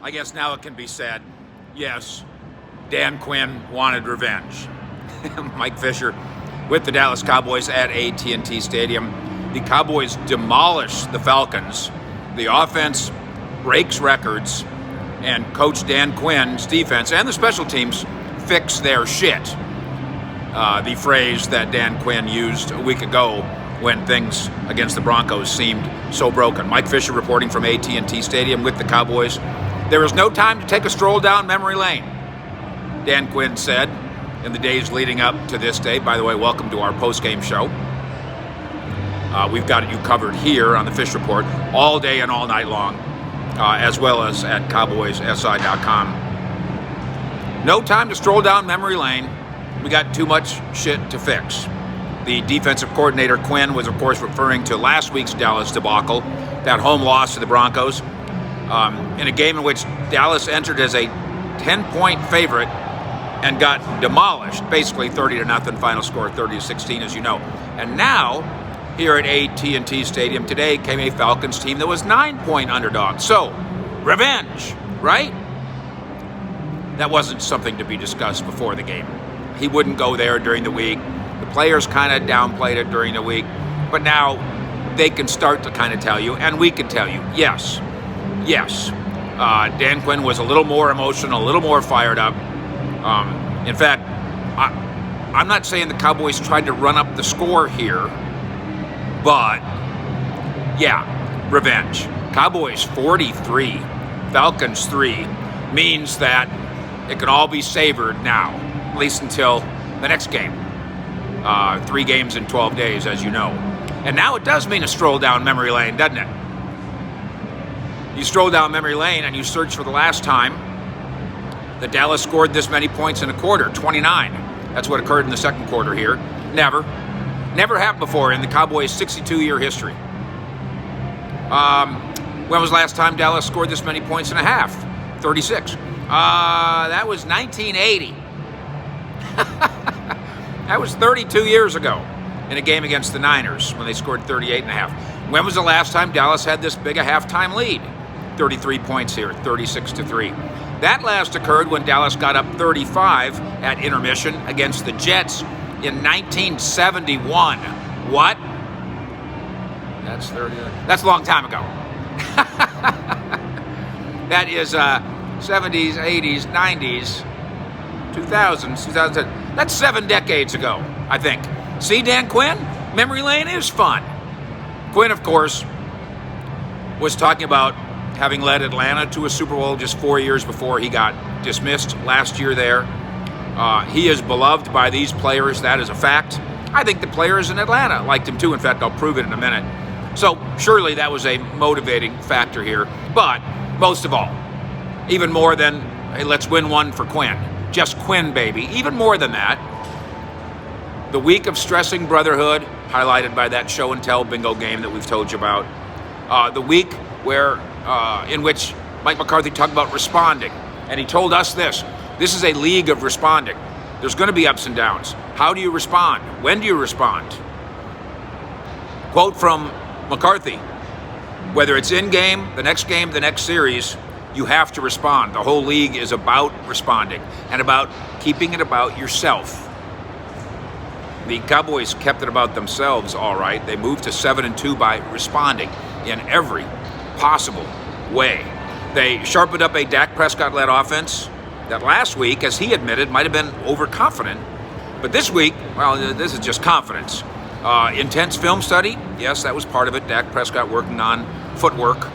I guess now it can be said, yes, Dan Quinn wanted revenge. Mike Fisher with the Dallas Cowboys at AT&T Stadium. The Cowboys demolish the Falcons. The offense breaks records, and Coach Dan Quinn's defense and the special teams fix their shit. The phrase that Dan Quinn used a week ago when things against the Broncos seemed so broken. Mike Fisher reporting from AT&T Stadium with the Cowboys. There is no time to take a stroll down memory lane, Dan Quinn said in the days leading up to this day. By the way, welcome to our post-game show. We've got you covered here on the Fish Report all day and all night long, as well as at cowboyssi.com. No time to stroll down memory lane. We got too much shit to fix. The defensive coordinator, Quinn, was, of course, referring to last week's Dallas debacle, that home loss to the Broncos, in a game in which Dallas entered as a 10-point favorite and got demolished, basically 30-0, final score 30-16, as you know. And now, here at AT&T Stadium today came a Falcons team that was 9-point underdog. So, revenge, right? That wasn't something to be discussed before the game. He wouldn't go there during the week. The players kind of downplayed it during the week. But now they can start to kind of tell you, and we can tell you, yes. Dan Quinn was a little more emotional, a little more fired up. In fact, I'm not saying the Cowboys tried to run up the score here, but yeah, revenge. Cowboys 43, Falcons 3 means that it can all be savored now, at least until the next game. 3 games in 12 days, as you know. And now it does mean a stroll down memory lane, doesn't it? You stroll down memory lane and you search for the last time that Dallas scored this many points in a quarter, 29. That's what occurred in the second quarter here. Never happened before in the Cowboys' 62-year history. When was the last time Dallas scored this many points in a half? 36. That was 1980. That was 32 years ago in a game against the Niners when they scored 38 and a half. When was the last time Dallas had this big a halftime lead? 33 points here, 36-3. That last occurred when Dallas got up 35 at intermission against the Jets in 1971. What? That's a long time ago. That is 70s, 80s, 90s, 2000s, 2010. That's 7 decades ago, I think. See, Dan Quinn? Memory lane is fun. Quinn, of course, was talking about having led Atlanta to a Super Bowl just 4 years before he got dismissed last year there. He is beloved by these players. That is a fact. I think the players in Atlanta liked him too. In fact, I'll prove it in a minute. So surely that was a motivating factor here. But most of all, even more than, hey, let's win one for Quinn. Just Quinn, baby. Even more than that, the week of stressing brotherhood, highlighted by that show and tell bingo game that we've told you about. The week in which Mike McCarthy talked about responding. And he told us this. This is a league of responding. There's going to be ups and downs. How do you respond? When do you respond? Quote from McCarthy. Whether it's in game, the next series, you have to respond. The whole league is about responding and about keeping it about yourself. The Cowboys kept it about themselves, all right. They moved to 7-2 by responding in every possible way. They sharpened up a Dak Prescott-led offense that last week, as he admitted, might have been overconfident. But this week, well, this is just confidence. Intense film study, yes, that was part of it. Dak Prescott working on footwork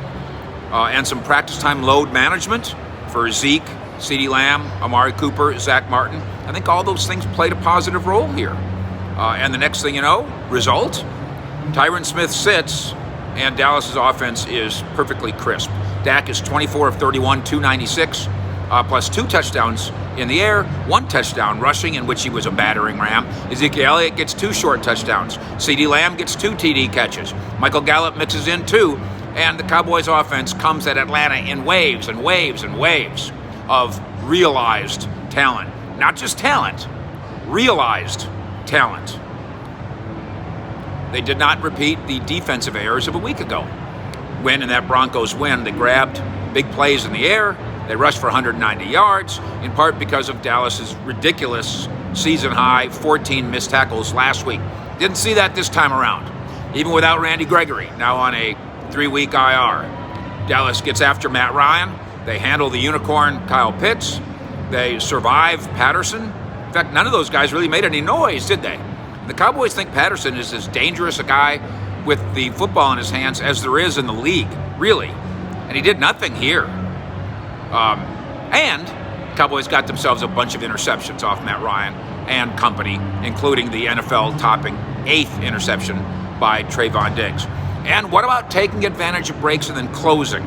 and some practice time load management for Zeke, CeeDee Lamb, Amari Cooper, Zach Martin. I think all those things played a positive role here. And the next thing you know, result, Tyron Smith sits, and Dallas's offense is perfectly crisp. Dak is 24 of 31, 296, plus 2 touchdowns in the air, 1 touchdown rushing, in which he was a battering ram. Ezekiel Elliott gets 2 short touchdowns. CeeDee Lamb gets 2 TD catches. Michael Gallup mixes in 2, and the Cowboys offense comes at Atlanta in waves and waves and waves of realized talent. Not just talent, realized talent. They did not repeat the defensive errors of a week ago when, in that Broncos win, they grabbed big plays in the air, They rushed for 190 yards, in part because of Dallas's ridiculous season-high 14 missed tackles last week. Didn't see that this time around, even without Randy Gregory, now on a 3-week IR. Dallas gets after Matt Ryan. They handle the unicorn Kyle Pitts. They survive Patterson. In fact, none of those guys really made any noise, did they? The Cowboys think Patterson is as dangerous a guy with the football in his hands as there is in the league, really. And he did nothing here. And Cowboys got themselves a bunch of interceptions off Matt Ryan and company, including the NFL-topping 8th interception by Trayvon Diggs. And what about taking advantage of breaks and then closing?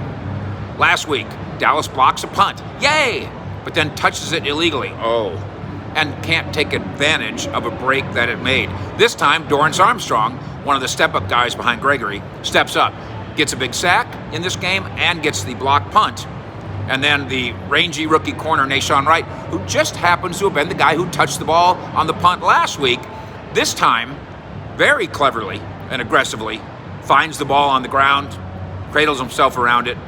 Last week, Dallas blocks a punt. Yay! But then touches it illegally. Oh. And can't take advantage of a break that it made. This time, Dorrance Armstrong, one of the step-up guys behind Gregory, steps up, gets a big sack in this game, and gets the blocked punt. And then the rangy rookie corner, Nashawn Wright, who just happens to have been the guy who touched the ball on the punt last week, this time, very cleverly and aggressively, finds the ball on the ground, cradles himself around it,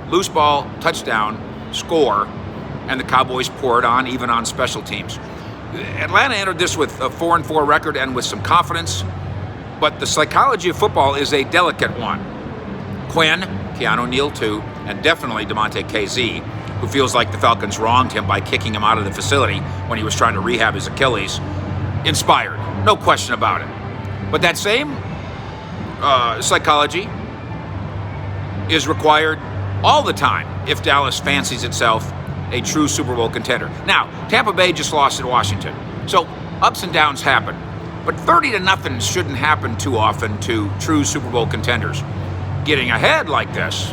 loose ball, touchdown, score, and the Cowboys pour it on, even on special teams. Atlanta entered this with a 4-4 record and with some confidence, but the psychology of football is a delicate one. Quinn, Keanu Neal too, and definitely DeMonte KZ, who feels like the Falcons wronged him by kicking him out of the facility when he was trying to rehab his Achilles, inspired, no question about it. But that same psychology is required all the time if Dallas fancies itself a true Super Bowl contender. Now, Tampa Bay just lost at Washington, so ups and downs happen. But 30-0 shouldn't happen too often to true Super Bowl contenders. Getting ahead like this,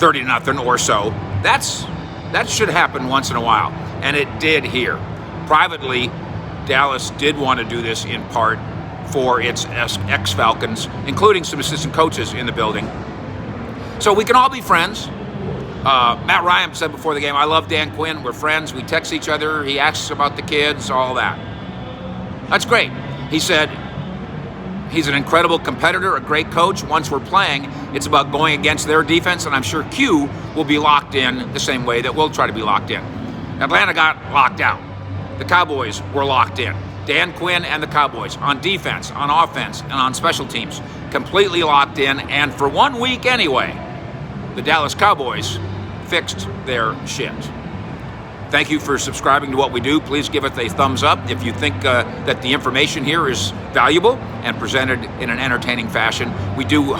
30-0 or so, that should happen once in a while, and it did here. Privately, Dallas did want to do this in part for its ex-Falcons, including some assistant coaches in the building. So we can all be friends. Matt Ryan said before the game, I love Dan Quinn, we're friends, we text each other, he asks about the kids, all that. That's great. He said he's an incredible competitor, a great coach. Once we're playing, it's about going against their defense, and I'm sure Q will be locked in the same way that we'll try to be locked in. Atlanta got locked out. The Cowboys were locked in. Dan Quinn and the Cowboys on defense, on offense, and on special teams, completely locked in, and for 1 week anyway, the Dallas Cowboys fixed their shit. Thank you for subscribing to what we do. Please give it a thumbs up if you think that the information here is valuable and presented in an entertaining fashion. We do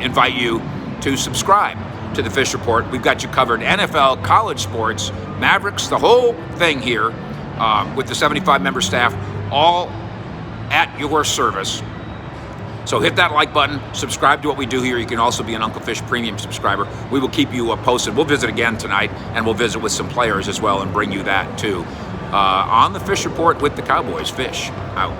invite you to subscribe to the Fish Report. We've got you covered. NFL, college sports, Mavericks, the whole thing here with the 75-member staff, all at your service. So hit that like button, subscribe to what we do here. You can also be an Uncle Fish Premium subscriber. We will keep you posted. We'll visit again tonight, and we'll visit with some players as well and bring you that too. On the Fish Report with the Cowboys. Fish out.